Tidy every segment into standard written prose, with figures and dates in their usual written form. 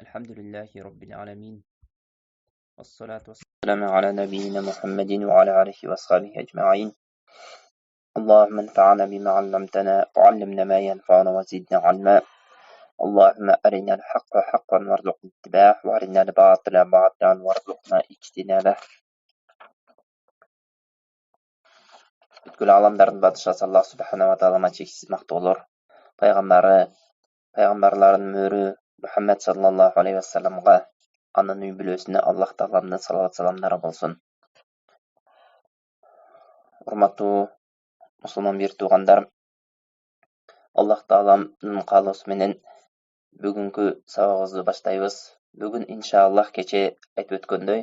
الحمد لله رب العالمين والصلاة والسلام على نبينا محمد وعلى آله وأصحابه أجمعين. اللهم انفعنا بما علمتنا وعلمنا ما ينفعنا وزدنا علما. اللهم أرنا الحق حقا وارزقنا اتباعه وأرنا الباطل باطلا وارزقنا اجتنابه. Бүткүл аламдардын бадышасы Аллах субханала тағалама чексиз мактоолор, пайгамбарлардын мөрү Muhammed sallallahu aleyhi ve sellem'ga, anın үй бүлөсүнө Аллах тағаламдын салават саламдары болсун. Урматтуу мусулман бир туугандар, Аллах тағаламдын каалоосу менен бүгүнкү сабагыбызды баштайбыз. Бүгүн иншаллах кече айтып өткөндөй,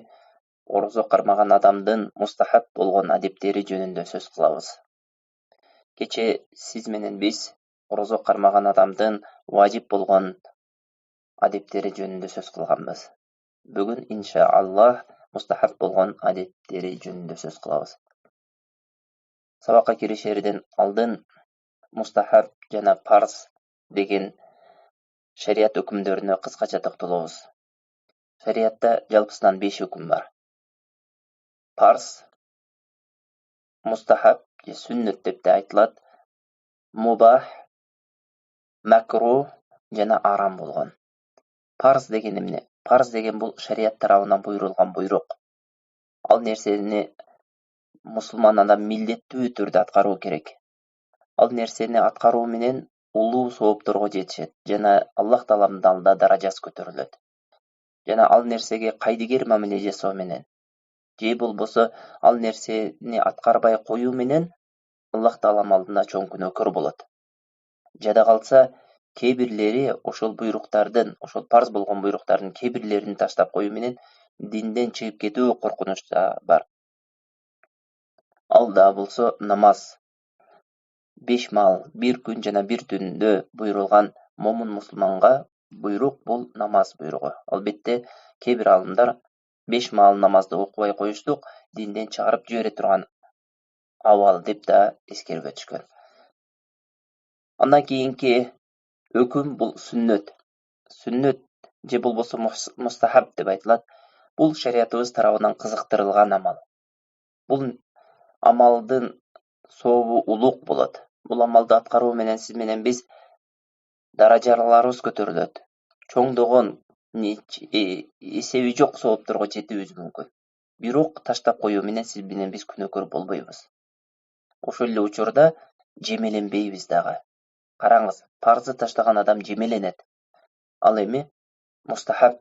орозо кармаган адамдын мустахаб болгон адептери жөнүндө сөз кылабыз. Кече сиз менен биз орозо кармаган адамдын важип болгон адептери жөнүндө сөз кылганбыз. Бүгүн иншаллах мустахаб болгон адептери жөнүндө сөз кылабыз. Сабакка киришерден алдын мустахаб жана парз деген шарият өкүмдөрүнө кыскача токтолобуз. Шариятта жалпысынан 5 өкүм бар. Парз, мустахаб же сүннөт деп да айтылат, мубах, макрух жана арам болгон. Парз деген эмне? Парз деген бул шарият тарабынан буйрулган буйрук. Ал нерсени мусулман адам милдеттүү түрдө аткаруу керек. Ал нерсени аткаруу менен улуу соопторго жетишет жана Аллах тааламдын алдында даражасы көтөрүлөт. Жана ал нерсеге кайдыгер мамиле жасоо менен же болбосо ал нерсени аткарбай коюу менен Аллах тааламдын алдында чоң күнөөкөр болот. Жада калса кээ бирлери ошол буйруктардын, ошол парз болгон буйруктардын кээ бирлерин таштап коюу менен динден чыгып кетүү коркунучу да бар. Ал да болсо намаз. 5 маал, 1 күн жана 1 түндө буйрулган момун мусулманга буйрук бул намаз буйругу. Албетте кээ бир алымдар 5 маал намазды окубай коюштук динден чыгарып жибере турган абал деп да эскерип өтүшкөн. Андан кийинки өкүм бул сүннөт. Сүннөт же болбосо мустахаб деп айтылат. Бул шариятыбыз тарабынан кызыктырылган амал. Бул амалдын сообу улук болот. Бул амалды аткаруу менен сиз менен биз даражаларыбыз көтөрүлөт. Чоңдогон эсеби жок соопторго жетүүбүз мүмкүн. Бирок таштап коюу менен сиз менен биз күнөөкөр болбойбуз. Ошол эле учурда жемеленбейбиз дагы. Караңыз, парзды таштаган адам жемеленет. Ал эми мустахаб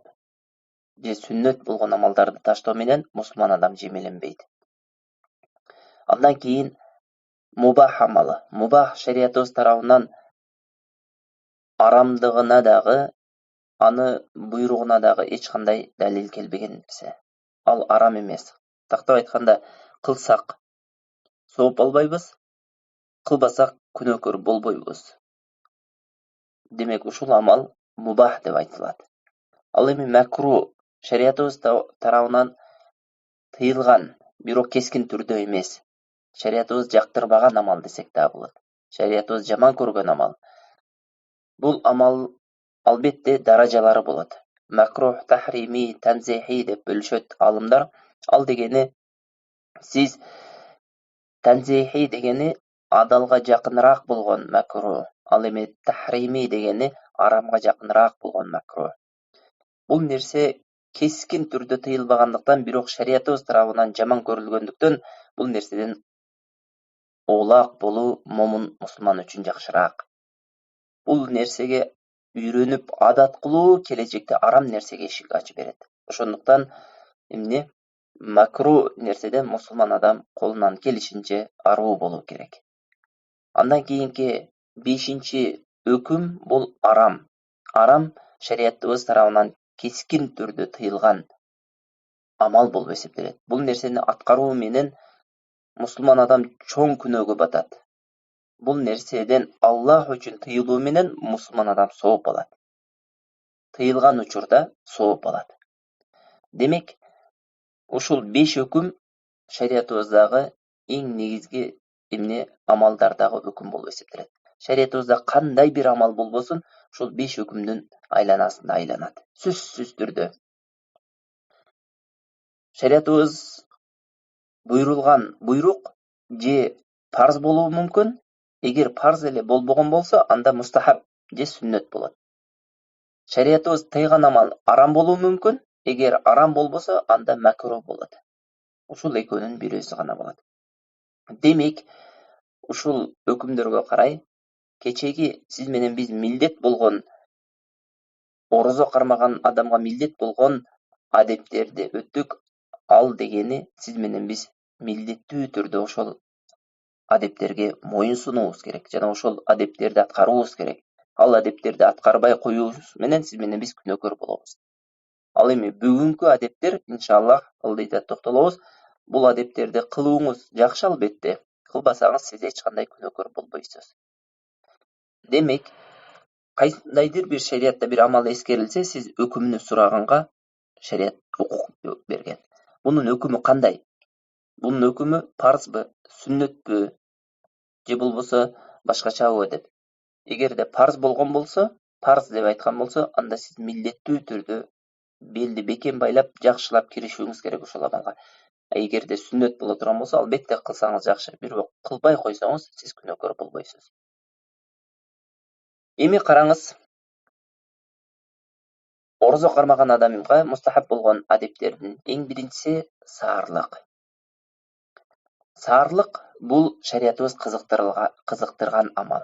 же сүннөт болгон амалдарды таштоо менен мусулман адам жемеленбейт. Андан кийин мубах амалы. Мубах шариятыбыз тарабынан арамдыгына дагы, аны буйругуна дагы эч кандай далил келбеген нерсе. Ал арам эмес. Тактап айтканда, кылсак сооп албайбыз, кылбасак күнөөкөр болбойбуз. Демек ушул амал мубах деп айтылат. Ал эми макрух шариятыбыз тарабынан тыйылган, бирок кескин түрдө эмес. Шариятыбыз жактырбаган амал десек да болот. Шариятыбыз жаман көргөн амал. Бул амал албетте даражалары болот. Макрух, тахрими, танзихи деп бөлүшөт алымдар. Ал дегени сиз танзихи дегени адалга жакыныраак болгон макрух. Ал эми тахрими дегени арамга жакыныраак болгон макрух. Бул нерсе кескин түрдө тыйылбагандыктан, бирок шариятыбыз тарабынан жаман көрүлгөндүктөн бул нерседен оолак болуу момун мусулман үчүн жакшыраак. Бул нерсеге үйрөнүп адат кылуу келечекте арам нерсеге эшик ачып берет. Ошондуктан эмне макрух нерседен мусулман адам колунан келишинче аруу болуу керек. Андан кийинки 5-чи өкүм бул арам. Арам шариятыбыз тарабынан кескин түрдө тыйылган амал болуп эсептелет. Бул нерсени аткаруу менен мусулман адам чоң күнөөгө батат. Бул нерседен Аллах үчүн тыйылуу менен мусулман адам сооп алат. Тыйылган учурда сооп алат. Демек, ушул 5 өкүм шариятыбыздагы эң негизги амалдардагы өкүм болуп эсептелет. Шариятыбызда кандай бир амал болбосун, ушул 5 өкүмдүн айланасында айланат. Сөзсүз түрдө. Шариятыбыз буйрулган буйрук же парз болуу мүмкүн. Эгер парз эле болбогон болсо, анда мустахаб же сүннөт болот. Шариятыбыз тыйган амал арам болуу мүмкүн. Эгер арам болбосо, анда макрух болот. Ушул экөөнүн бирөөсү гана болот. Демек, ушул өкүмдөргө карай кечеги сиз менен биз милдет болгон, орозо кармаган адамга милдет болгон адептерди өттүк. Ал дегени сиз менен биз милдеттүү түрдө ошол адептерге моюн сунуубуз керек жана ошол адептерди аткаруубуз керек. Ал адептерди аткарбай коюубуз менен сиз менен биз күнөөкөр болобуз. Ал эми бүгүнкү адептер иншаллах ылдыйда токтолобуз. Бул адептерди кылууңуз жакшы албетте. Кылбасаңыз сиз эч кандай күнөөкөр болбойсуз. Демек, кайсындайдыр бир шариятта бир амал эскерилсе, сиз өкүмүнү сураганга шарият укук берген. Бунун өкүмү кандай? Бунун өкүмү парзбы, сүннөтпү, же болбосо башкачабы деп. Эгерде парз болгон болсо, парз деп айткан болсо, анда сиз милдеттүү түрдө белди бекем байлап, жакшылап киришүүңүз керек ошол амалга. Эгерде сүннөт боло турган болсо, албетте кылсаңыз жакшы, бирок кылбай койсоңуз, сиз күнөөкөр болбойсуз. Эми караңыз, орозо кармаган адамга мустахаб болгон адептердин эң биринчиси саарлык. Саарлык бул шариятыбыз кызыктырган амал.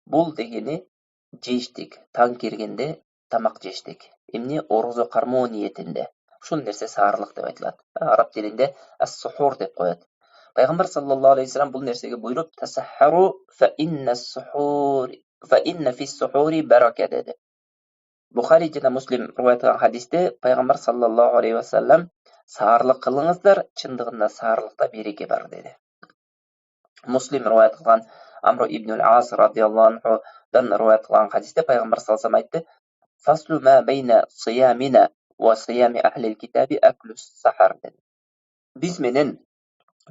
Бул дегени жештик, таң киргенде тамак жештик. Эмне орозо кармоо ниетинде. Ушул нерсе саарлык деп айтылат. Араб тилинде ас-сухур деп коет. Пайгамбар саллаллаху алейхи вассалам бул нерсеге буйруп, тасаххару фа инна фис-сухури барака деди. Бухари жана Муслим риваят кылган хадисте пайгамбар саллаллаху алейхи вассалам саарлык кылыңыздар, чындыгында саарлыкта береке бар деди. Муслим риваят кылган Амр ибн ал-Ас радиаллаху анхудан риваят кылган хадисте пайгамбар саллаллаху алейхи вассалам айтты: "Фаслу ма байна сиямина ва сиями ахлил китаби аклус сахар" деди. Биз менен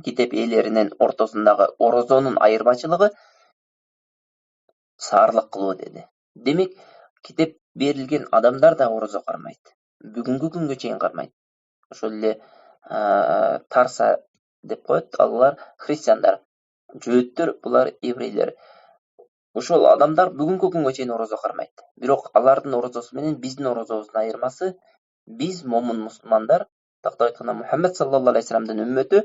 китеп ээлеринин ортосундагы орозонун айырмачылыгы саарлык кылуу деди. Демек, китеп берилген адамдар да орозо кармайт. Бүгүнкү күнгө чейин кармайт. Ошол эле Тарса деп коет, алар христиандар. Жөөттөр булар еврейлер. Ошол адамдар бүгүнкү күнгө чейин орозо кармайт. Бирок алардын орозосу менен биздин орозобуздун айырмасы, биз момун мусулмандар, тактап айтканда Мухаммед саллаллаху алейхи вассаламдын үммөтү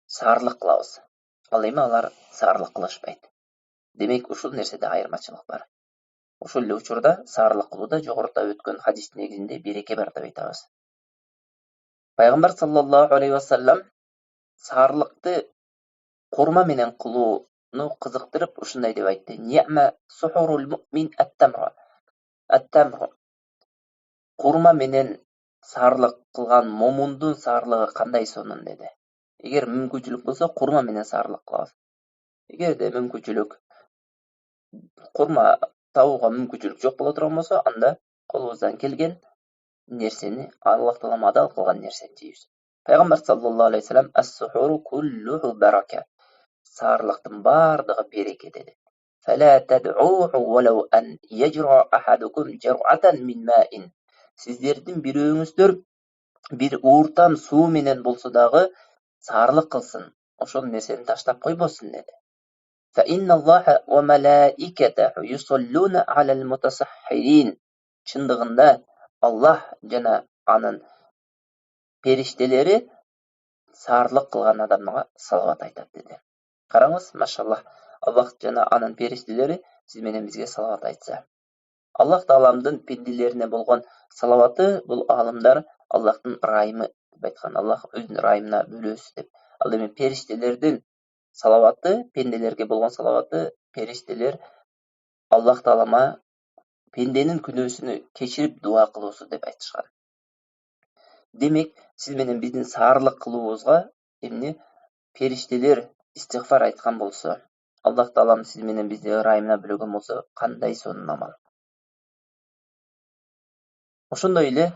саарлык кылабыз. Ал эми алар саарлык кылышпайт. Демек, ушул нерседе айырмачылык бар. Ошол эле учурда саарлык кылууда жогоруда өткөн хадистин негизинде береке бар деп айтабыз. Пайгамбар саллаллаху алейхи вассалам саарлыкты курма менен кылууну кызыктырып ушундай деп айтты: "Ни'ма сухурул му'мин ат-тамр". Курма менен саарлык кылган момундун саарлыгы кандай сонун деди. Эгер мүмкүнчүлүк болсо, курма менен саарлык кылабыз. Эгерде мүмкүнчүлүк курма табууга мүмкүнчүлүк жок боло турган болсо, анда колубуздан келген нерсени, Аллах таалам адал кылган нерсени жейбиз. Пайгамбар саллаллаху алейхи вассалам ас-сухуру куллуху барака. Саарлыктын бардыгы береке деди. Фала тад'уhu валау ан яжра ахадукум жар'атан мин маин. Сиздердин бирөөңүздөр бир ууртам суу менен болсо дагы саарлык кылсын. Ошол нерсени таштап койбосун деди. Fa inna Allaha wa malaikatahu yusalluna 'alal mutasahhirin. Чындыгында Аллах жана анын периштелери саарлык кылган адамга салават айтат деди. Караңыз, машаллах, Аллах жана анын периштелери сиз менен бизге салават айтса. Аллах тааламдын пенделерине болгон салаваты бул аалымдар Аллахтын райымы деп айткан. Аллах өзүнүн райымына бөлөсү деп. Ал эми периштелердин салаваты, пенделерге болгон салаваты, периштелер Аллах таалама пенденин күнөөсүнү кечирип дуа кылуусу деп айтышкан. Демек, сиз менен биздин саарлык кылуубузга эмне периштелер истигфар айткан болсо, Аллах таалам сиз менен бизди ырайымына бөлөгөн болсо, кандай сонун амал. Ошондой эле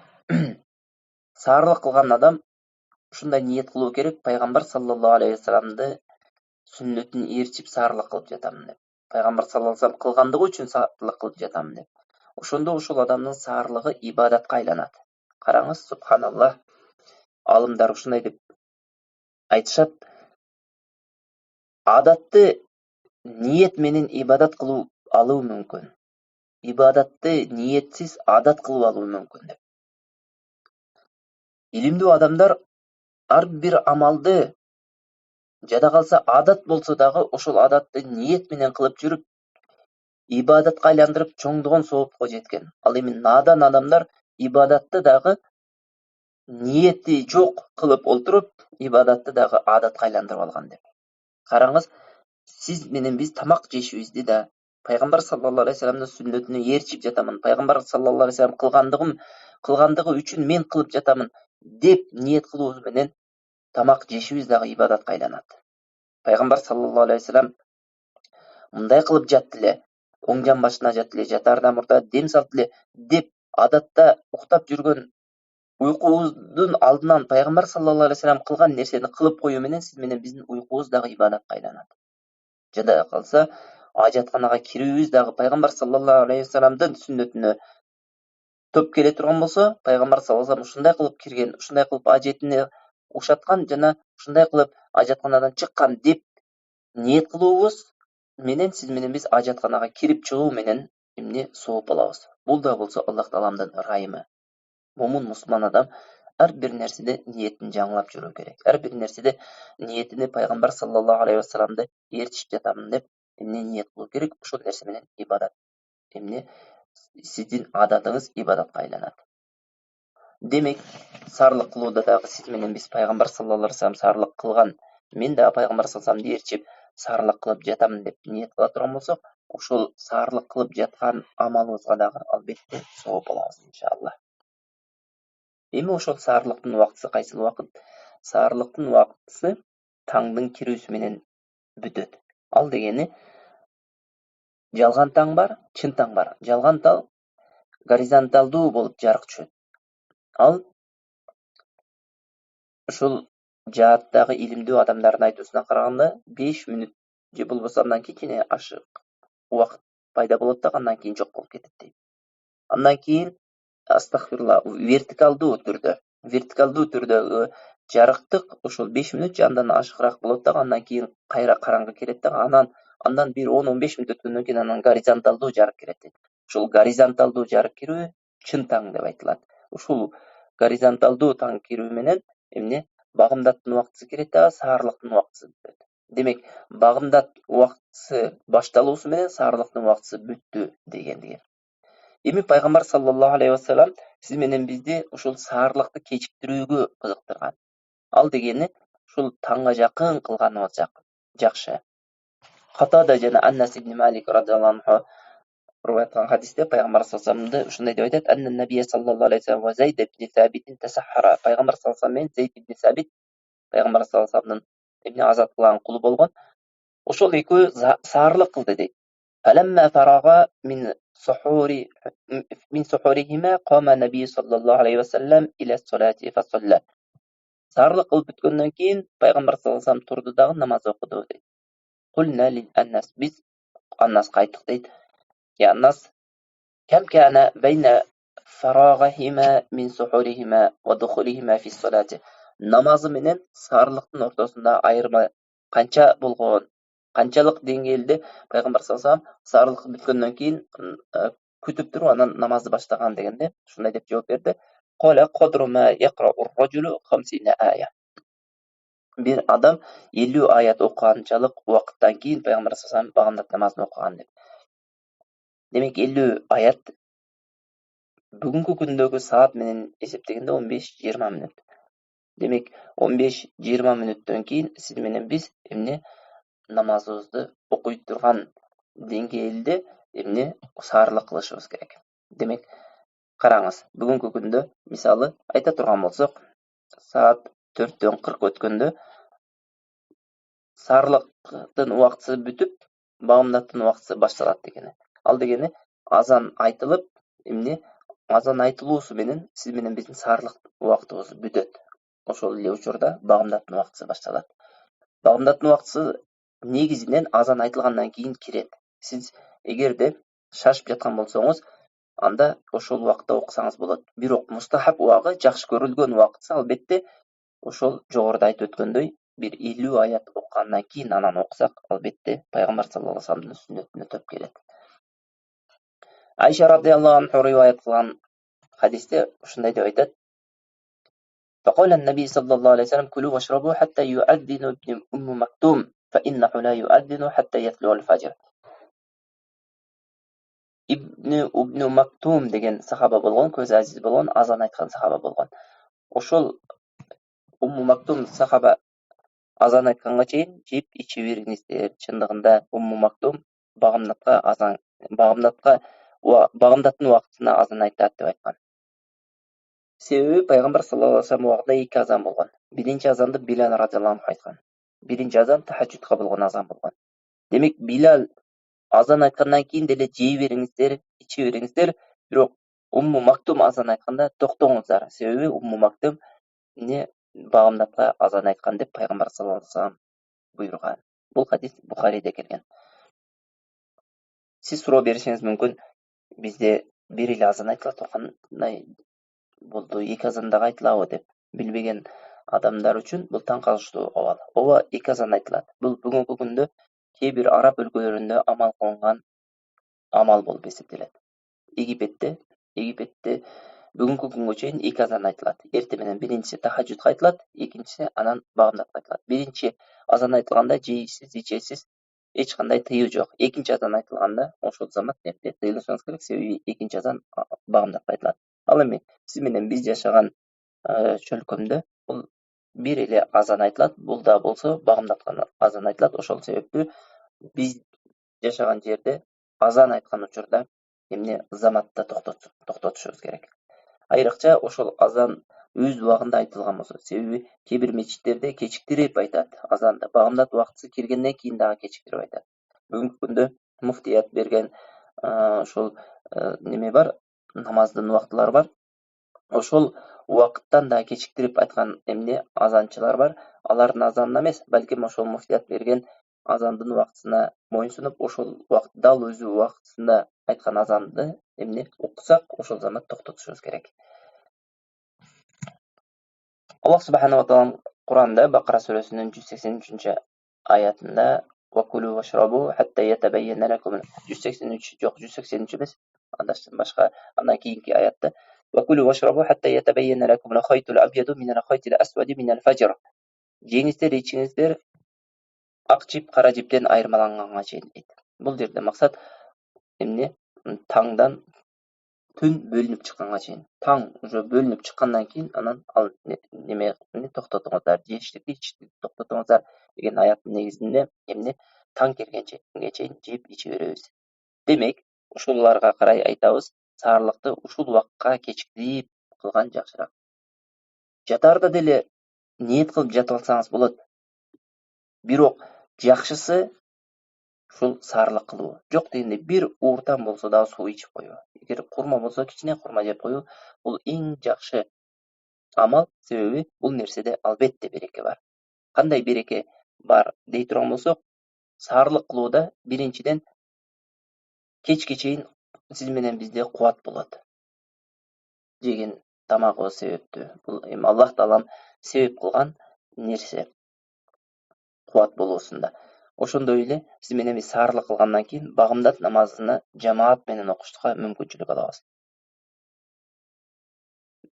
саарлык кылган адам ушундай ниет кылуу керек: пайгамбар саллаллаху алейхи вассаламды сүннөтүн ээрчип саарлык кылып жатамын деп. Пайгамбар саллаллаху алейхи ва саллям кылгандыгы үчүн сааттылык кылып жатам деп. Ошондо ушул адамдын саарлыгы ибадатка айланат. Караңыз, субханаллах. Алымдар ушундай деп айтышат. Адатты ниет менен ибадат кылып алуу мүмкүн. Ибадатты ниетсиз адат кылып алуу мүмкүн деп. Илимдүү адамдар ар бир амалды жада калса адат болсо дагы ошол адатты ниет менен кылып жүрүп, ибадатка айландырып чоңдогон соопко жеткен. Ал эми надан адамдар ибадатты дагы ниети жок кылып олтуруп, ибадатты дагы адатка айландырып алган деп. Караңыз, сиз менен биз тамак жешибизди да Пайгамбар саллаллаху алейхи ва салламдын сүннөтүнө ээрчип жатамын. Пайгамбар саллаллаху алейхи ва саллам кылгандыгы үчүн мен кылып жатамын деп ниет кылуубуз менен тамак жешибиз дагы ибадатка айланат. Пайгамбар саллаллаху алейхи ва саллам мындай кылып жатты эле, оң жан башына жатты эле, жатаардан мурда дем салды эле деп адатта уктап жүргөн уйкубуздун алдынан Пайгамбар саллаллаху алейхи ва саллам кылган нерсени кылып коюу менен сиз менен биздин уйкубуз дагы ибадатка айланат. Жада калса ажатканага кирүүбүз дагы Пайгамбар саллаллаху алейхи ва салламдын сүннөтүнө топ келе турган болсо, Пайгамбар саллаллаху алейхи ва саллам ушундай кылып кирген, ушундай кылып ажетине ушаткан жана ушундай кылып ажатканадан чыккан деп ниет кылуубуз менен сиз менен биз ажатканага кирип чыгуу менен эмне сооп алабыз. Бул да болсо Аллах Тааланын ырайымы. Момун мусулман адам ар бир нерседе ниетин жаңылап жүрүү керек. Ар бир нерседе ниетини Пайгамбар саллаллаху алейхи ва салламды ээрчип жатамын деп эмне ниет кылуу керек. Ошол нерсе менен ибадат эмне сиздин адатыңыз ибадатка айланат. Демек, саарлык кылууда дагы сиз менен биз Пайгамбар саллаллаху алейхи ва саллам саарлык кылган, мен да Пайгамбар саллаллаху алейхи ва салламды ээрчип саарлык кылып жатамын деп ниет кыла турган болсок, ошол саарлык кылып жаткан амалыбызга дагы албетте сооп алабыз иншалла. Эми ошол саарлыктын убактысы кайсыл убакыт? Саарлыктын убактысы таңдын кирүүсү менен бүтөт. Ал дегени жалган таң бар, чын таң бар. Жалган таң горизонталдуу болуп жарык түшөт. Ал ушул жааттагы илимдүү адамдардын айтуусуна караганда 5 мүнөт же болбосо андан кичине ашык убакыт пайда болот да андан кийин жок болуп кетет дейт. Андан кийин астагфирулла, вертикалдуу түрдөгү жарыктык ошол 5 мүнөт же андан ашыгыраак болот да андан кийин кайра караңгы келет да андан бир 10-15 мүнөт өткөндөн кийин анан горизонталдуу жарык кирет дейт. Ушул горизонталдуу жарык кирүү чын таң деп айтылат. Ушул горизонталдуу таң кирүү менен эмне багымдаттын убактысы кирет дагы саарлыктын убактысы бүтөт. Демек, багымдат убактысы башталуусу менен саарлыктын убактысы бүттү дегендиги. Эми Пайгамбар саллаллаху алейхи ва саллам сиз менен бизди ушул саарлыкты кечиктирүүгө кызыктырган. Ал дегени ушул таңга жакын кылганыбыз жакшы. Катада жана Аннас ибн Малик радhiyallahu anhu рivayet хадисте Пайгамбар саллаллаху алейхи ва салламды ушундай деп айтат: "Анна набия саллаллаху алейхи ва саллам ва Зайд ибн Сабит тасаххара". Пайгамбар саллаллаху алейхи ва саллам менен Зайд ибн Сабит Пайгамбар саллаллаху алейхи ва салламдын эмне азат кылган кулу болгон. Ошол экөө саарлык кылды дейт. فلما فرغ من سحورهما قام النبي صلى الله عليه وسلم إلى الصلاة فصلى. Саарлык кылып бүткөндөн кийин Пайгамбар саллаллаху алейхи ва саллам турду дагы намаз окуду дейт. Кулна лил Аннас, биз Аннаска айттык дейт. Я Аннас, кам кана байна фарагахима мин сухурихима ва духулихима фи салати. Намазы менен саарлыктын ортосунда айырма канча болгон? Канчалык деңгээлде Пайгамбар саллаллаху алейхи ва саллам саарлык бүткөндөн кийин күтүп туруп анан намазды баштаган дегенде ушундай деп жооп берди. Qala qadru ma yaqra'u ar-rajulu 50 aya. Bir адам 50 аят окуганчалык убакыттан кийин Пайгамбар саллаллаху алейхи ва саллам багымдат намазын окуган деп. Демек 50 аят бүгүнкү күндөгү саат менен эсептегенде 15-20 мүнөт. Демек 15-20 мүнөттөн кийин сиз менен биз эмне намазыбызды окуй турган деңгээлде эмне саарлык кылышыбыз керек. Демек, караңыз, бүгүнкү күндө мисалы айта турган болсок, саат 4:40 өткөндө саарлыктын убактысы бүтүп, багымдаттын убактысы башталат дегени. Ал дегени азан айтылып, эмне азан айтылуусу менен сиз менен биздин саарлык убактыбыз бүтөт. Ошол эле учурда багымдаттын убактысы башталат. Багымдаттын убактысы негизинен азан айтылгандан кийин кирет. Сиз эгерде шашып жаткан болсоңуз, анда ошол убакта окусаңыз болот. Бирок мустахаб убагы, жакшы көрүлгөн убакытса албетте ошол жогоруда айтып өткөндөй бир 50 аят окугандан кийин анан окусак, албетте пайгамбар саллаллаху алейхи вассаламдын сүннөтүнө төп келет. Айша радыйаллаху анха риваят кылган хадисте ушундай деп айтат: فقال النبي صلى الله عليه وسلم كلوا واشربوا حتى يؤذن ابن مكتوم فإنه لا يؤذن حتى يطلع الفجر. Ibn Maktum деген сахаба болгон, көз азиз болгон, азан айткан сахаба болгон. Ошол Умму Мактум сахаба азан айтканга чейин жеп иче бериңиздер. Чындыгында Умму Мактум багымдаттын убактысына азан айтат деп айткан. Себеби пайгамбар саллаллаху алейхи вассалам убагында 2 азан болгон. Биринчи азанды Билал радыйаллаху анху айткан. Биринчи азан тахаджудка болгон азан болгон. Демек Билал азан айткандан кийин деле жей бериңиздер, иче бериңиздер. Бирок Умму Мактум азан айтканда токтоңуздар. Себеби Умму Мактум багымдатка азан айткан деп пайгамбар саллаллаху алейхи вассалам буйруган. Бул хадис Бухариде келген. Сиз суроо беришиңиз мүмкүн, бизде бир эле азан айтылат, кандай болду, 2 азан дагы айтылабы деп билбеген адамдар үчүн бул таң калыштуу абал. Ооба, 2 азан айтылат. Бул бүгүнкү күндө кээ бир араб өлкөлөрүндө амал кылынган амал болуп эсептелет. Египетте бүгүнкү күнгө чейин 2 азан айтылат. Эртең менен биринчиси тахаджудка айтылат, экинчиси анан багымдатка айтылат. Биринчи азан айтылганда жейсиз, ичесиз, эч кандай тыюу жок. Экинчи азан айтылганда ошол замат нерсе тыйылышыңыз керек, себеби экинчи азан багымдатка айтылат. Ал эми сиз менен биз жашаган чөлкөмдө бул бир эле азан айтылат. Бул да болсо багымдаткан азан айтылат. Ошол себептүү биз жашаган жерде азан айткан учурда заматта токтотушубуз керек. Айрыкча ошол азан өз убагында айтылган болсо, себеби кээ бир мечиттерде кечиктирип айтат азанды. Багымдат убактысы киргенден кийин дагы кечиктирип айтат. Бүгүнкү күндө муфтият берген ошол неме бар, намаздын убактылары бар. Ошол убакыттан да кечиктирип айткан азанчылар бар. Алардын азанына эмес, балким ошол муфтият берген азандын убактысына моюнсунуп, ошол дал өзү убактысында айткан азанды окусак, ошол замат токтотушубуз керек. Аллах субханаху ва таала Куранда Бакара сүрөсүнүн 183 аятында وَكُلُوا وَاشْرَبُوا حَتَّى يَتَبَيَّنَ لَكُمُ 183 жок, 183 эмес, адаштым башка. Андан кийинки аятта وَكُلُوا وَاشْرَبُوا حَتَّى يَتَبَيَّنَ لَكُمُ الْخَيْطُ الْأَبْيَضُ مِنَ الْخَيْطِ الْأَسْوَدِ مِنَ الْفَجْرِ. Жеңиздер, ичиңиздер ак жип, кара жиптен айырмаланганга чейин дейт. Бул жерде максат таңдан түн бөлүнүп чыкканга чейин. Таң уже бөлүнүп чыккандан кийин анан ал токтотуңуздар, жештикти, ичтикти токтотуңуздар деген аяттын негизинде таң келгенче чейин жеп иче беребиз. Демек, ушуларга карай айтабыз, саарлыкты ушул убакка кечиктирип кылган жакшыраак. Жатарда деле ниет кылып жатып алсаңыз болот. Бирок жакшысы ушул саарлык кылуу. Жок дегенде бир ууртан болсо дагы суу ичип коюу. Эгер курма болсо кичине курма жеп коюу, бул эң жакшы амал, себеби бул нерседе албетте береке бар. Кандай береке бар дей турган болсок, саарлык кылууда биринчиден кечке чейин сиз менен бизде кубат болот. Жеген тамагыбыз себептүү. Бул Аллах таалам себеп кылган нерсе кубат болуусунда. Ошондой эле сиз менен биз саарлык кылгандан кийин багымдат намазыны жамаат менен окуштукка мүмкүнчүлүк алабыз.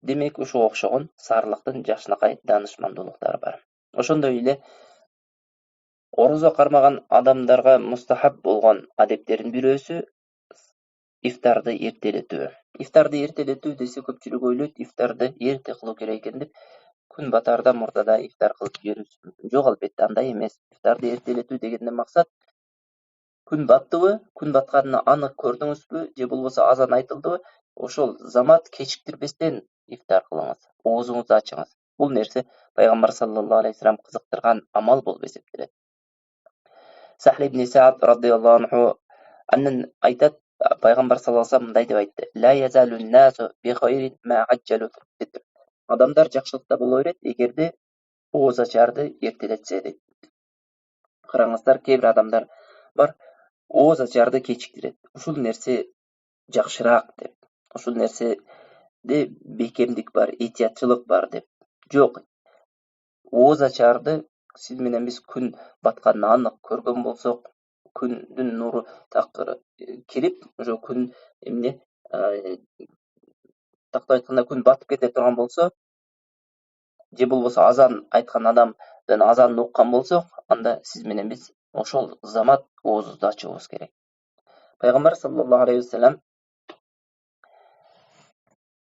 Демек, ушуга окшогон саарлыктын жакшынакай даанышмандуулуктары бар. Ошондой эле орозо кармаган адамдарга мустахаб болгон адептердин бирөөсү ифтарды эртелетүү. Ифтарды эртелетүү десе көпчүлүк ойлойт, ифтарды эрте кылуу керек экен деп, күн батарда мурдада ифтар кылып жиберүүсү мүмкүн. Жок, албетте андай эмес. Ифтарды эртелетүү дегенден максат күн баттыбы, күн батканын анык көрдүңүзбү, же болбосо азан айтылдыбы, ошол замат кечиктирбестен ифтар кылыңыз, оозуңузду ачыңыз. Бул нерсе пайгамбар саллаллаху алейхи вассалам кызыктырган амал болуп эсептелет. Сахл ибн Саад радыйаллаху анху анын айтат, пайгамбар саллаллаху алейхи вассалам мындай деп айтты: "Ла язалун насу би хайрин ма аджалу фитр." Адамдар жакшылыкта боло берет, эгерде ооз ачарды эртелетсе дейт. Караңыздар, кээ бир адамдар бар, ооз ачарды кечиктирет. Ушул нерсе жакшыраак деп. Ушул нерседе бекемдик бар, этиятчылык бар деп. Жок, ооз ачарды сиз менен биз күн батканын анык көргөн болсок, күндүн нуру такыр кирип, уже күн эмне тактап айтканда күн батып кете турган болсо, же болбосо азан айткан адамдын азанын уккан болсок, анда сиз менен биз ошол замат оозубузду ачуубуз керек. Пайгамбар саллаллаху алейхи вассалам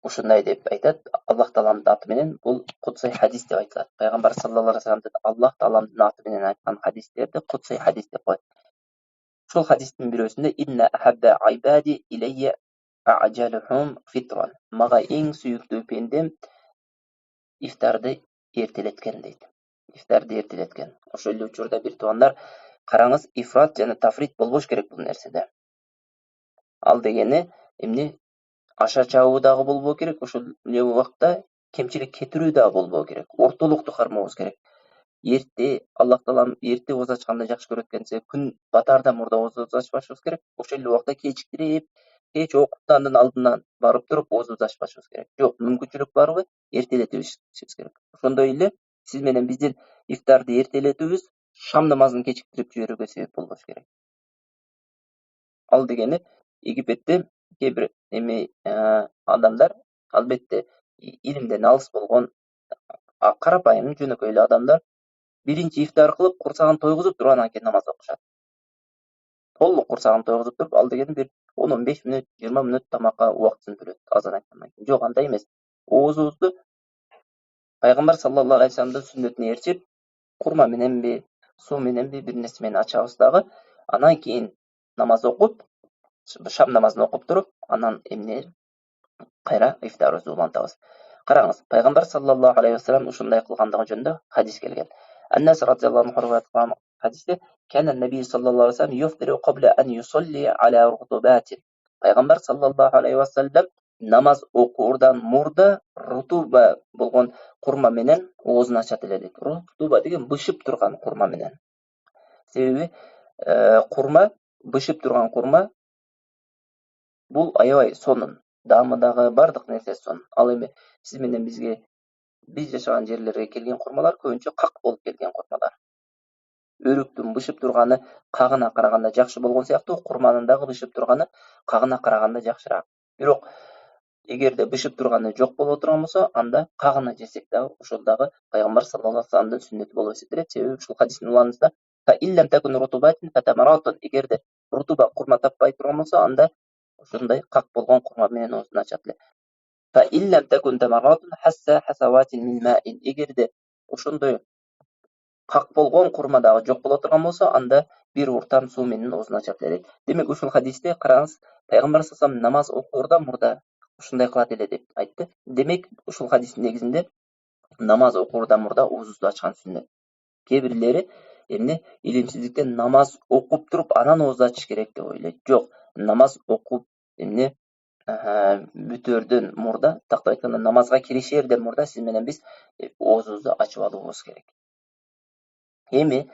ушундай деп айтат, Аллах Тааламдын аты менен, бул кутсай хадис деп айтылат. Пайгамбар саллаллаху алейхи вассаламдын Аллах Тааламдын аты менен айткан хадистерди кутсай хадис деп коет. Ушул хадистин бирөөсүндө инна ахабба айбади илейя ажалухум фитран. Мага эң сүйүктүү пендем ифтарды эртелеткен дейт. Ифтарды эртелеткен. Ошол эле учурда бир туугандар, караңыз, ифрат жана тафрит болбош керек бул нерседе. Ал дегени эмне? Аша чабуу дагы болбоо керек, ошол эле убакта кемчилик кетирүү дагы болбоо керек. Ортолукту кармообуз керек. Эрте, Аллах Таалам эрте ооз ачканды жакшы көрөт экенсе, күн батаардан мурда оозубузду ачпашыбыз керек. Ошол эле убакта кечиктирип, кеч окуптандын алдынан барып туруп оозубузду ачпашыбыз керек. Жок, мүмкүнчүлүк барбы? Эртелетишибиз керек. Ошондой эле сиз менен биздин ифтарды эртелетүүбүз шам намазын кечиктирип жиберүүгө себеп болбош керек. Ал дегени Египетте кээ бир адамдар, албетте илимден алыс болгон карапайым жөнөкөй эле адамдар биринчи ифтар кылып, курсагын тойгузуп туруп анан кийин намаз окушат. Толук курсагын тойгузуп туруп, ал дегени бир 10-15 мүнөт, 20 мүнөт тамакка убактысын бөлөт, азан айткандан кийин. Жок, андай эмес. Оозубузду Пайгамбар саллаллаху алейхи вассаламдын сүннөтүнө ээрчип, курма мененби, суу мененби бир нерсе менен ачабыз дагы, анан кийин намаз окуп, шам намазын окуп туруп, анан кайра ифтарыбызды улантабыз. Караңыз, Пайгамбар саллаллаху алейхи вассалам ушундай кылгандыгы жөнүндө хадис келген. Аннас радиллаллаху анху айткан хадисте, "Кана наби саллаллаху алейхи вассалам юфтиру qabla an yusalli ala rutubatin." Пайгамбар саллаллаху алейхи вассалам намаз окуурдан мурда рутуба болгон курма менен оозун ачат эле дейт. Рутуба деген бышып турган курма менен. Себеби курма, бышып турган курма бул аябай сонун. Даамыдагы бардык нерсе сонун. Ал эми сиз менен биз жашаган жерлерге келген курмалар көбүнчө как болуп келген курмалар. Өрүктүн бышып турганы кагына караганда жакшы болгон сыяктуу, курманын дагы бышып турганы кагына караганда жакшыраак. Бирок эгерде бышып турганы жок боло турган болсо, анда кагына жесек дагы ошол дагы Пайгамбар саллаллаху алейхи вассаламдын сүннөтү болуп эсептелет. Себеби ушул хадистин уланысында эгерде рутуба курма таппай турган болсо, анда ошондой как болгон курма менен оозун ачат эле. Эгерде ошондой как болгон курма дагы жок боло турган болсо, анда бир уртам суу менен оозун ачат эле. Демек ушул хадисте караңыз, Пайгамбар саллаллаху алейхи вассалам намаз окуурдан мурда ушундай кылат эле деп айтты. Демек ушул хадистин негизинде намаз окуурдан мурда оозубузду ачкан сүннөт. Кээ бирлери илимсиздиктен намаз окуп туруп анан оозду ачыш керек деп ойлойт. Жок, намаз окуп бүтөөрдөн мурда, тактап айтканда намазга киришерден мурда сиз менен биз оозубузду ачып алуубуз керек. Эми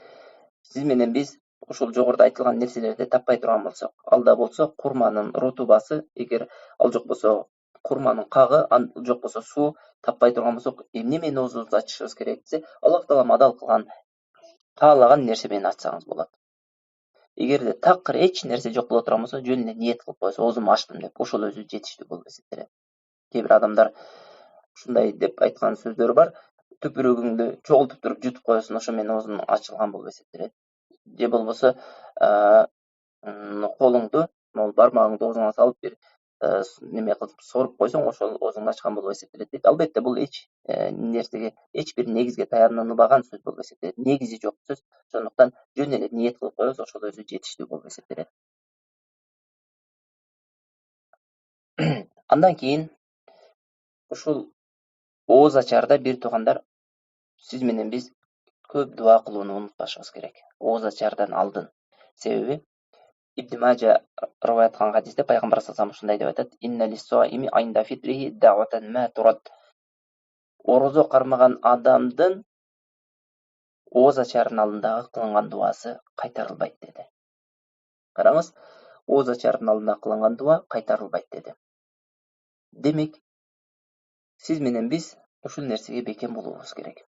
сиз менен биз ушул жогоруда айтылган нерселерди таппай турган болсок, алда болсо курманын рутубасы, эгер ал жок болсо курманын кагы, ал жок болсо суу таппай турган болсок, эмне менен оозубузду ачышыбыз керек десе, Аллах Таалам адал кылган, каалаган нерсе менен ачсаңыз болот. Эгерде такыр эч нерсе жок боло турган болсо, жөн эле ниет кылып коесуз, оозумду ачтым деп, ошол өзү жетиштүү болуп эсептелет. Кээ бир адамдар ушундай деп айткан сөздөр бар, түпүрүгүңдү чогултуп туруп жутуп коесуң, ошо менен оозуң ачылган болуп эсептелет. Же болбосо колуңду, могул бармагыңды оозуңа салып бир неме кылып соруп койсоң, ошол оозуңду ачкан болуп эсептелет дейт. Албетте бул эч нерсеге, эч бир негизге таянылбаган сөз болуп эсептелет. Негизи жок сөз. Ошондуктан жөн эле ниет кылып коебуз, ошол өзү жетиштүү болуп эсептелет. Андан кийин ушул ооз ачарда бир туугандар, сиз менен биз көп дуа кылууну унутпашыбыз керек. Ооз ачардан алдын. Себеби Ибн Мажа риваят кылган хадисте Пайгамбар саллаллаху алейхи ушундай деп айтат: "Инна лис-саими айнда фитрихи да'ватан ма турад." Орозо кармаган адамдын ооз ачарынын алдындагы кылынган дуасы кайтарылбайт деди. Караңыз, ооз ачардын алдында кылынган дуа кайтарылбайт деди. Демек, сиз менен биз ушул нерсеге бекем болуубуз керек.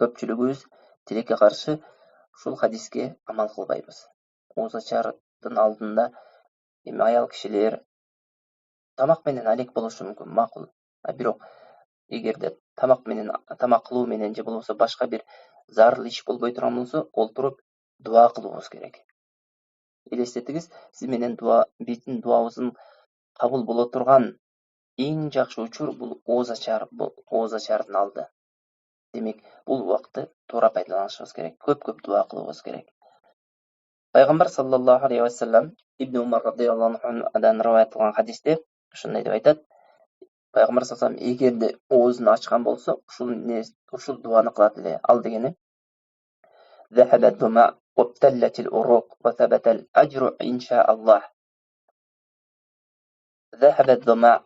Көпчүлүгүбүз тилекке каршы ушул хадиске амал кылбайбыз. Ооз ачардын алдында эми аял кишилер тамак менен алек болушу мүмкүн, макул. Бирок эгерде тамак кылуу менен же болбосо башка бир зарыл иш болбой турган болсо, олтуруп дуа кылуубуз керек. Элестетиңиз, сиз менен биздин дуабыздын кабыл боло турган эң жакшы учур бул ооз ачардын алды. Демек, бул убакытты туура пайдаланышыбыз керек. Көп дуа кылуубуз керек. Пайгамбар саллаллаху алейхи ва саллям Ибн Умар радыйаллаху анхудан риваят кылган хадисте ушундай деп айтат. Пайгамбар саллаллаху алейхи ва саллям эгерде оозун ачкан болсо, ушул дуаны кылат эле. Ал дегени: "Захаба дума وابتلت الأروق وثبت الأجر إن شاء الله". ذهب الظمأ,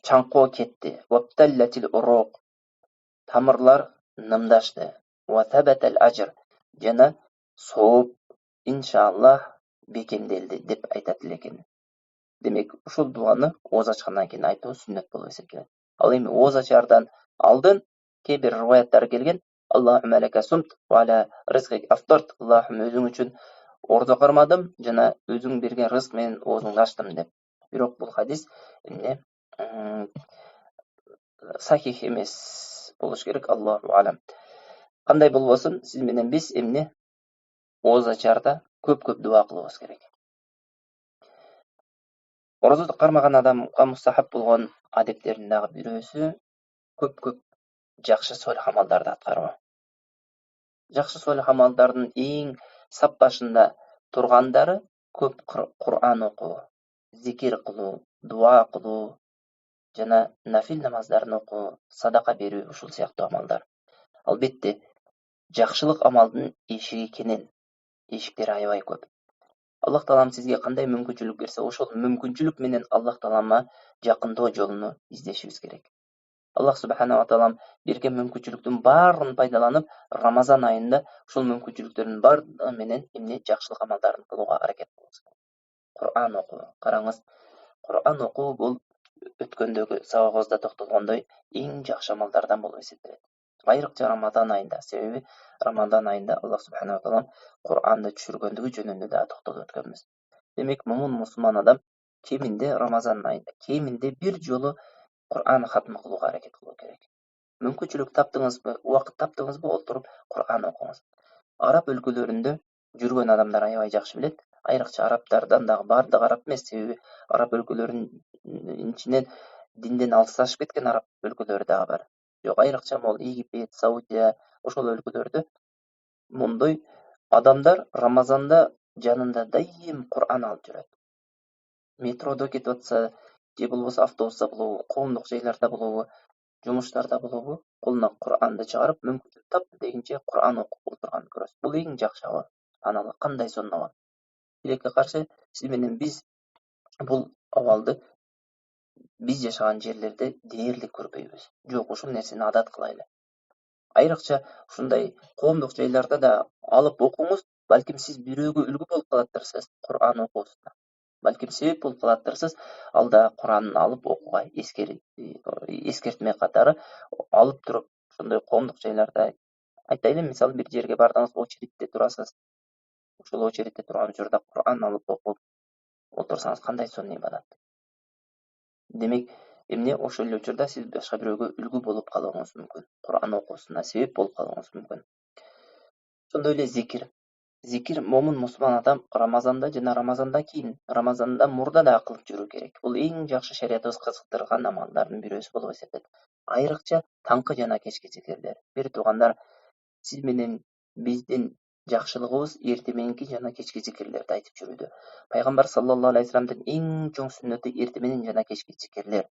чаңкоо кетти. وابتلت الأروق, тамырлар нымдашты. وثبت الأجر, жана сооп иншаллах бекемделди деп айтат элекен. Демек, ушул дуаны ооз ачкандан кийин айтуу сүннөт болуп эсептелет. Ал эми ооз ачардан алдын кээ бир риваяттар келген: "Аллахумма лака сумт ва ала ризқик афтарт", Аллахым өзүң үчүн ордо кармадым жана өзүң берген рызык менен оозуңду ачтым деп. Бирок бул хадис эмне сахих эмес болуш керек, Аллаху алам. Кандай болбосун, сиз менен биз эмне ооз ачарда көп дуа кылабыз керек. Ораза кармаган адамга мустахап болгон адептердин дагы бирөөсү көп жакшы солих амалдарды аткаруу. Жакшы солих амалдардын эң сап башында тургандары көп Кур'ан окуу, зикир кылуу, дуа кылуу жана нафил намаздарын окуу, садака берүү, ушул сыяктуу амалдар. Албетте, жакшылык амалдын эшиги кенен, эшиктери аябай көп. Аллах Таалам сизге кандай мүмкүнчүлүк берсе, ошол мүмкүнчүлүк менен Аллах Таалама жакындоо жолуну издешибиз керек. Аллах Субханаху ва Таалам берген мүмкүнчүлүктүн баарын пайдаланып, Рамазан айында ушул мүмкүнчүлүктөрдүн баары менен эмне жакшылык амалдарын кылууга аракет кылабыз. Кур'ан окуу. Караңыз, Кур'ан окуу бул өткөндөгү сабагыбызда токтолгондой эң жакшы амалдардан болуп эсептелет. Айрыкча Рамазан айында, себеби Рамазан айында Аллах Субханаху ва Таалам Кур'анды түшүргөндүгү жөнүндө да токтолуп өткөнбүз. Демек, мусулман адам кеминде Рамазан айында кеминде бир жолу Кур'ан хатмы кылууга аракет кылуу керек. Мүмкүнчүлүк таптыңызбы, убакыт таптыңызбы, олтуруп Кур'ан окуңуз. Араб өлкөлөрүндө жүргөн адамдар аябай жакшы билет. Айрыкча арабтардан дагы бардыгы араб эмес, себеби араб өлкөлөрүнүн ичинен динден алысташып кеткен араб өлкөлөрү дагы бар. Жок, айрыкча могул Египет, Саудия, ошол өлкөлөрдө мондой адамдар Рамазанда жанында дайым Кур'ан алып жүрөт. Метродо кетип атса, же болбосо автобуста болобу, коомдук жайларда болобу, жумуштарда болобу, колуна Кур'анды чыгарып, мүмкүнчүлүк тапты дегенче Кур'ан окуп отурганын көрөсүз. Бул эң жакшы абал. Анан кандай сонун абал. Тилекке каршы, сиз менен биз бул абалды биз жашаган жерлерде дээрлик көрбөйбүз. Жок, ушул нерсени адат кылайлы. Айрыкча ушундай коомдук жайларда да алып окуңуз, балким сиз бирөөгө үлгү болуп калаттырсыз Кур'ан окуусунда. Балким себеп болуп калаттырсыз, алда Кур'анды алып окууга эскертме катары алып туруп, ошондой коомдук жайларда айтайлы, мисалы бир жерге бардыңыз, очередьте турасыз. Ошол очередьте турган учурда Кур'ан алып окуп отурсаңыз кандай сонун ибадат. Демек, эмне ошол эле учурда сиз башка бирөөгө үлгү болуп калууңуз мүмкүн. Кур'ан окуусуна себеп болуп калууңуз мүмкүн. Ошондой эле зикир. Зикир момун мусулман адам Рамазанда жана Рамазандан кийин, Рамазандан мурда да кылып жүрүү керек. Бул эң жакшы шариятыбыз кызыктырган амалдардын бирөөсү болуп эсептелет. Айрыкча таңкы жана кечки зикирлер. Бир туугандар, сиз менен биздин жакшылыгыбыз эрте мененки жана кечки зикирлерди айтып жүрүүдө. Пайгамбар саллаллаху алейхи ва салламдын эң чоң сүннөтү эрте менен жана кечки зикирлер.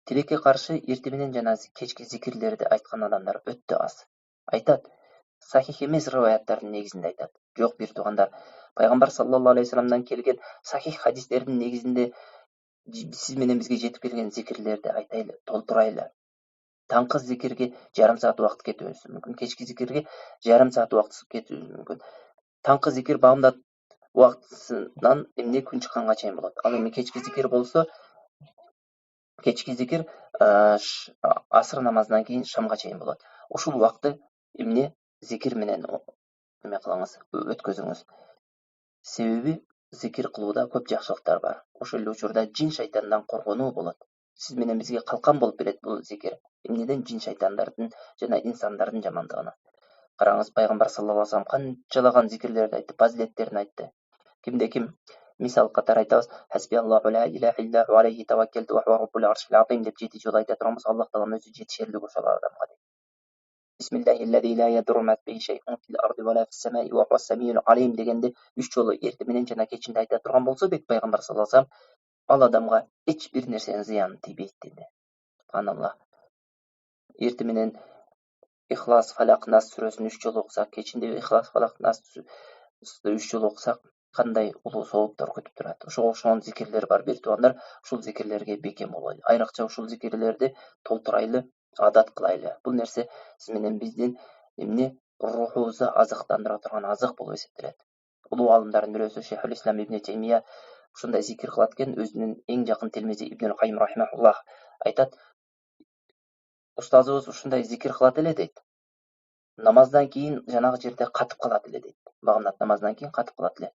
Тилекке каршы эрте менен жана кечки зикирлерди айткан адамдар өтө аз. Айтат, сахих эмес риваяттардын негизинде айтат. Жок, бир туугандар, Пайгамбар саллаллаху алейхи ва салламдан келген сахих хадистердин негизинде сиз менен бизге жетип келген зикирлерди айтайлы, толтурайлы. Таңкы зикирге жарым саат убакыт кетүүбүз мүмкүн, кечки зикирге жарым саат убакыт кетүүбүз мүмкүн. Таңкы зикир баамдат убактысынан эмне күн чыкканга чейин болот. Ал эми кечки зикир болсо, кечки зикир асыр намазынан кийин шамга чейин болот. Ушул убакытты эмне зикир менен эме кылыңыз, өткөзүңүз. Себеби зикир кылууда көп жакшылыктар бар. Ошол эле учурда жин шайтандан коргонуу болот. Сиз менен бизге калкан болуп берет бул зикир. Эмнеден? Жин шайтандардын жана инсандардын жамандыгына. Караңыз, пайгамбар саллаллаху алейхи вассалам канчалаган зикирлерди айтты, фазилеттерин айтты. Кимде ким мисал катары айтабыз, хасби Аллаху ла иляха илля ху алейхи таваккалту ва хува раббул аршил азим деп 7 жолу айта турганбыз. Аллах таалам өзү жетишерлик ошол адамга дейт. Бисмиллахиллади ла ядурру ма фи шай'ун фил арди ва ла фис самаи ва хуwas самиul алим дегенде 3 жолу эртең менен жана кечинде айта турган болсо бек пайгамбар саллаллаху алейхи вассалам, ал адамга эч бир нерсенин зыяны тийбейт деди. Субханаллах. Эртең менен Ихлас, Фалак, Нас сүрөсүн 3 жолу окусак, кечинде Ихлас, Фалак, Нас 3 жолу окусак, кандай улуу сооптор күтүп турат. Ошого окшогон зикирлер бар, бир туугандар. Ушул зикирлерге бекем бололу. Айрыкча ушул зикирлерди толтурайлы, адат кылайлы. Бул нерсе сиз менен биздин эмне рухубузду азыктандыра турган азык болуп эсептелет. Улуу алымдардын бирөөсү Шейхул Ислам Ибн Таймия ушундай зикир кылат экен, өзүнүн эң жакын телмези Ибн Кайым рахимахуллах айтат. Устазыбыз ушундай зикир кылат эле дейт. Намаздан кийин жанагы жерде катып калат эле дейт. Багымдат намаздан кийин катып калат эле.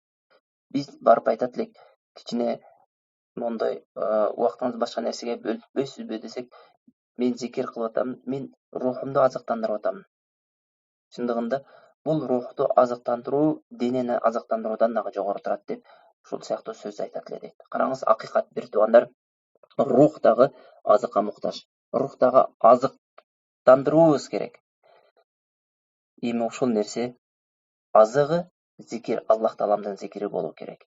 Биз барып айтат элек, кичине моундай убактыңызды башка нерсеге бөлүпбөйсүзбү десек, мен зикир кылып атам, мен рухумду азыктандырып атам. Чындыгында бул рухту азыктандыруу денени азыктандыруудан дагы жогору турат деп ушул сыяктуу сөз айтат эле дейт. Караңыз, акыйкат бир туугандар, рух дагы азыкка муктаж. Рух дагы азыктандырууубуз керек. Эми ушул нерсе азыгы зикир, Аллах тааламдын зикири болуу керек.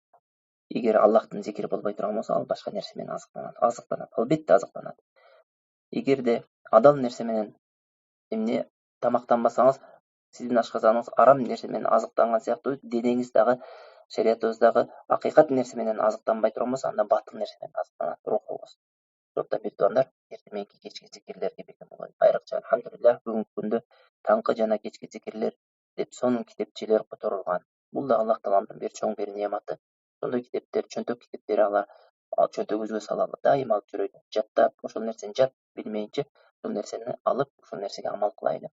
Эгер Аллахтын зикири болбой турган болсо, ал башка нерсе менен азыктанат. Албетте азыктанат. Эгерде адал нерсе менен эмне тамактанбасаңыз, сиздин ашказаныңыз арам нерсе менен азыктанган сыяктуу, денеңиз дагы шариятыбыздагы акыйкат нерсе менен азыктанбай турган болсо, анда батыл нерсе менен азыктанат рухубуз. Ошондуктан бир туугандар, эртең мененки кечки зикирлерге бекем бололу. Айрыкча алхамдулилlah, бүгүнкү күндө таңкы жана кечки зикирлер деп сонун китепчелер которулган. Бул да Аллах тааламдын бир чоң бир неаматы. Ошондой китептер, чөнтөк китептери алар чөнтөгүбүзгө салалы, дайыма алып жүрөйлү. Жаттап, ошол нерсени жат билмейинче, ошол нерсени алып, ошол нерсеге амал кылайлы.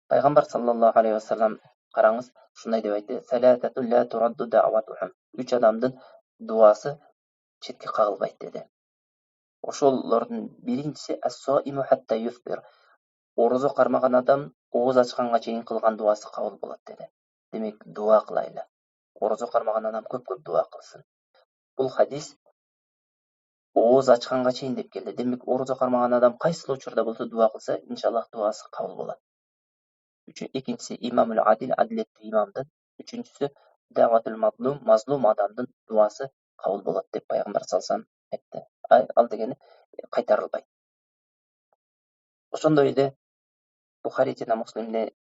Пайгамбар саллаллаху алейхи вассалам караңыз, ушундай деп айтты: "Салатату ла турадду даъватухум". 3 адамдын дуасы четке кагылбайт деди. Ошолордун биринчиси ас-соиму хатта юфтир. Орозо кармаган адам ооз ачканга чейин кылган дуасы кабыл болот деди. Демек, дуа кылайлы. Орозо кармаган адам көп-көп дуа кылсын. Бул хадис ооз ачканга чейин деп келди. Демек, орозо кармаган адам кайсы учурда болсо дуа кылса, иншаллах дуасы кабыл болот. Экинчиси имамул адил, адилеттүү имамдын. Үчүнчүсү даъватул мазлум, мазлум адамдын дуасы кабыл болот деп пайгамбар саллаллаху алейхи вассалам айтты. Ал дегени кайтарылбайт. Ошондой эле Бухари жана Муслимде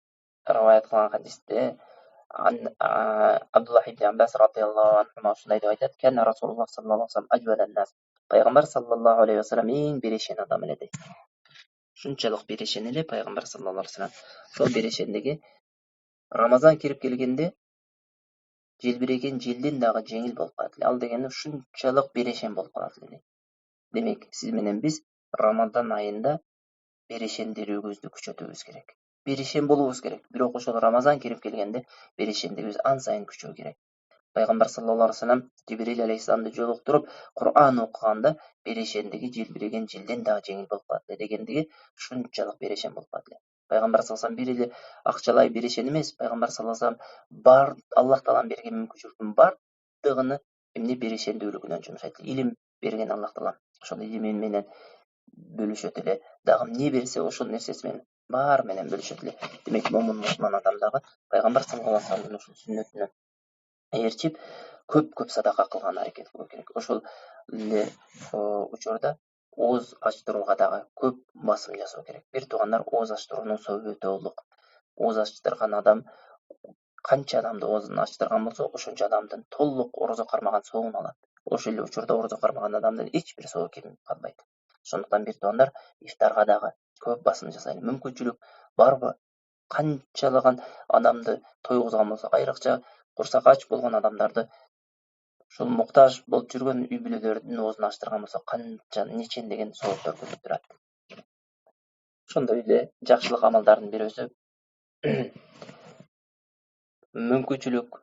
риваят кылган хадисте Абдуллах ибн Аббас радhiyallahu anhu ушундай деп айтат: "Кана Расулуллах саллаллаху алейхи вассалам ажвалан нас". Пайгамбар саллаллаху алейхи вассалам эң берешен адам эле дейт. Шунчалык берешен эле пайгамбар саллаллаху алейхи вассалам. Ошол берешендиги Рамазан кирип келгенде желбиреген желден дагы жеңил болуп калат эле. Ал дегени ушунчалык берешен болуп калат эле. Демек, сиз менен биз Рамазан айында берешендүүлүгүбүздү күчөтүүбүз керек. Берешен болуубуз керек. Бирок ошол Рамазан кирип келгенде берешендигибиз ан сайын күчөө керек. Пайгамбар саллаллаху алейхи вассалам Жибрил алейхиссаламды жолуктуруп, Кур'ан окуганда берешендиги желбиреген желден дагы жеңил болуп калат дегендиги ушунчалык берешен болуп калат эле. Пайгамбар саллаллаху алейхи вассалам бир эле акчалай берешен эмес, пайгамбар саллаллаху алейхи вассалам бар Аллах таалам берген мүмкүнчүлүктүн бардыгын эмне берешендүүлүгүнөн жумшайт. Илим берген Аллах таалам. Ошол илими менен бөлүшөт эле. Дагы эмне берсе, ошол нерсеси менен баары менен бөлүшөт эле. Демек, мусулман адам дагы пайгамбар саллаллаху алейхи вассаламдын ушул сүннөтүнө ээрчип көп садака кылган аракет кылуу керек. Ошол эле учурда ооз ачтырууга дагы көп басым жасоо керек. Бир туугандар, ооз ачтыруунун себеби өтө улук. Ооз ачтырган адам канча адамды оозун ачтырган болсо, ошончо адамдын толук орозо кармаган соогун алат. Ошол эле учурда орозо кармаган адамдын эч бир соогу кемип калбайт. Ошондуктан бир туугандар, ифтарга дагы көп басым жасайлы. Мүмкүнчүлүк барбы? канчалаган адамды тойгузган болсо, айрыкча курсак ач болгон адамдарды, ушул муктаж болуп жүргөн үй бүлөлөрдүн оозун ачтырган болсо канча нечендеген сооптор келип турат. Ошондой эле жакшылык амалдардын бирөөсү мүмкүнчүлүк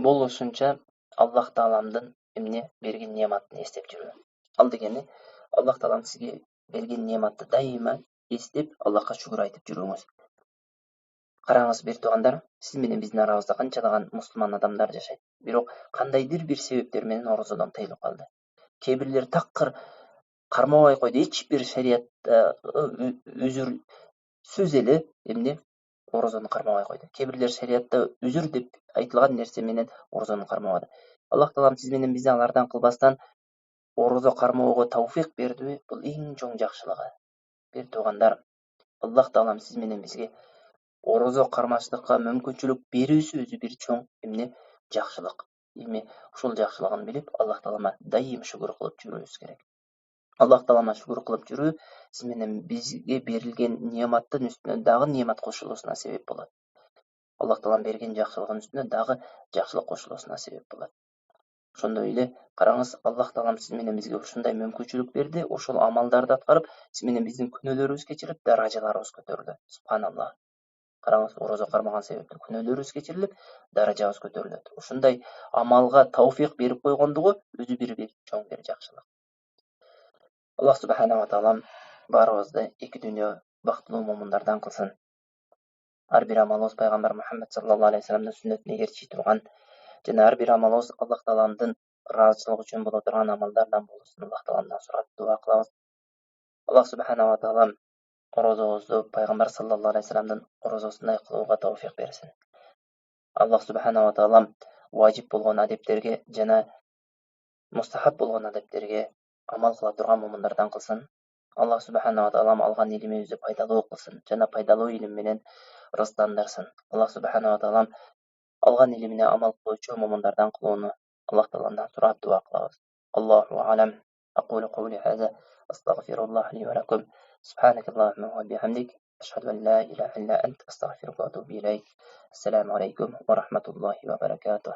болушунча Аллах Тааламдын эмне берген неаматын эстеп жүрүү. Ал дегени Аллах Таалам сизге берген неаматты дайыма эстеп, Аллахка шүгүр айтып жүрүүңүз. Караңыз, бир туугандар, сиз менен биздин арабызда канчалаган мусулман адамдар жашайт. Бирок кандайдыр бир себептер менен орозодон тыйылып калды. Кээ бирлер такыр кармабай койду, эч бир шариятта үзүр сөз эле эмне орозону кармабай койду. Кээ бирлер шариятта үзүр деп айтылган нерсе менен орозону кармабады. Аллах Таалам сиз менен бизди алардан кылбастан орозо кармоого тауфик бердиби? Бул эң чоң жакшылыгы. Бир туугандар, Аллах Таалам сиз менен бизге орозо кармаштыкка мүмкүнчүлүк берүүсү өзү бир чоң эмне жакшылык. Эми ушул жакшылыгын билип, Аллах Таалама дайым шүгүр кылып жүрүүбүз керек. Аллах Таалама шүгүр кылып жүрүү сиз менен бизге берилген неаматтын үстүнө дагы неамат кошулуусуна себеп болот. Аллах Таалам берген жакшылыгын үстүнө дагы жакшылык кошулуусуна себеп болот. Ошондой эле караңыз, Аллах Таалам сиз менен бизге ушундай мүмкүнчүлүк берди, ошол амалдарды аткарып, сиз менен биздин күнөөлөрүбүз кечирилип, даражаларыбыз көтөрүлдү. Субханаллах. Караңыз, орозо кармаган себептен күнөөлөрүбүз кечирилип, даражабыз көтөрүлөт. Ушундай амалга тауфик берип койгондугу өзү бир чоң бир жакшылык. Аллах Субханала ва Таалам баарыбызды эки дүйнө бактылуу момундардан кылсын. Ар бир амалыбыз пайгамбар Мухаммад саллаллаху алейхи вассаламдын сүннөтүнө эрчи турган жана ар бир амалыбыз Аллах Тааламдын ыраазычылыгы үчүн боло турган амалдардан болуусун Аллах Тааламдан сурап дуа кылабыз. Аллах Субханала ва Таалам орозобузду пайгамбар саллаллаху алейхи вассаламдын орозосундай кылууга тауфик берсин. Аллах Субханала ва Таалам важип болгон адептерге жана мустахаб болгон адептерге амал кыла турган момундардан кылсын. Аллах Субханала ва Таалам алган илимибизди пайдалуу кылсын жана пайдалуу илим менен ырыздандырсын. Аллах Субханала ва Таалам алган илимине амал кылуучу момундардан кылууну Аллах Тааламдан сурап дуа кылабыз. Аллаху алам. Aqulu qawli hadha astaghfirullah li wa lakum. Subhanakallahumma wa bihamdik ashhadu an la ilaha illa anta astaghfiruka wa atubu ilayk. Assalamu alaykum wa rahmatullahi wa barakatuh.